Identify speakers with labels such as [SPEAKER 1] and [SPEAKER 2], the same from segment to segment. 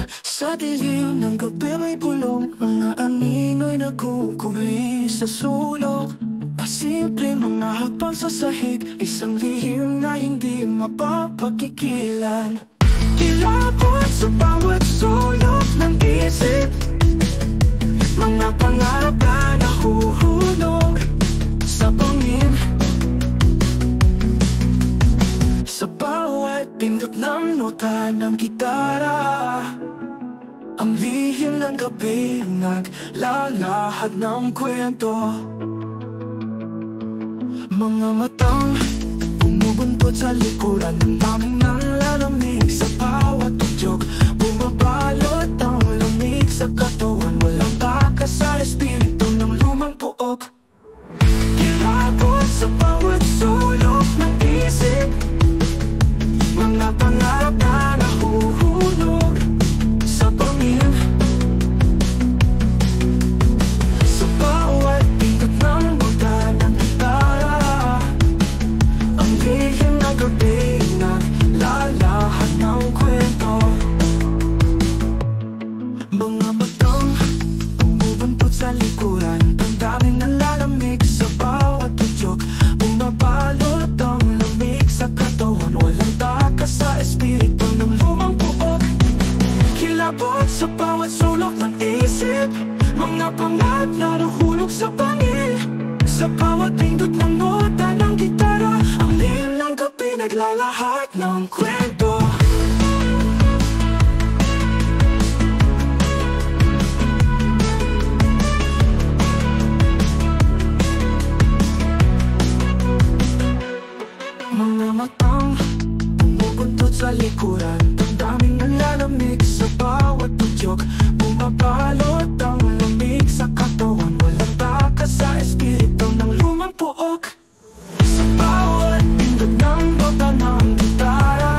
[SPEAKER 1] Sa dilim ng gabi may bulong, mga anino'y nagkukubli sa sulok. Pasimple mga hakbang sa sahig, isang lihim na hindi mapapagkikilan. Kilabot sa bawat sulok ng isip, mga pangarap na nahuhulog sa bangin. Sa bawat pindot ng nota ng gitara, ang lihim ng gabi naglalahad ng kwento. Mga matang bumubuntot sa likuran ng daming nalalamig. Sa bawat tugyok bumabalot ang lamig sa katawan. Walang takas sa espiritu ng lumang puok. Kilabot sa bawat sulok ng isip, mga pangarap na nahuhulog sa bangin. Sa bawat pindot ng nota ng gitara, ang lihim na gabi naglalahad ng kwento. Mga matang bumubuntot sa likuran, ang daming nalalamig. Sa bawat tugyok bumabalot ang lamig sa katawan. Walang takas sa espiritu ng lumang puok. Kilabot sa bawat sulok ng isip, mga pangarap na nahulog sa bangin. Sa bawat pindot ng nota ng gitara, ang lihim ng gabi naglalahad ng kwento. Mga matang bumubuntot sa likuran, ang daming nalalamig. Sa bawat tugyok bumabalot ang lamig sa katawan. Walang takas sa espiritu ng lumang puok. Sa bawat pindot ng nota ng gitara,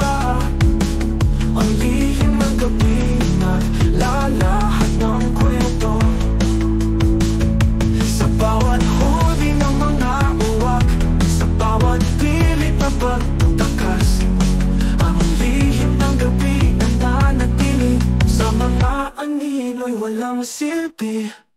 [SPEAKER 1] ang lihim ng gabi naglalahad ng kwento. Sa bawat huli ng mga uwak, sa bawat pilit na pagtakas, ang lihim ng gabi nananatili. Sa mga anino'y walang silbi.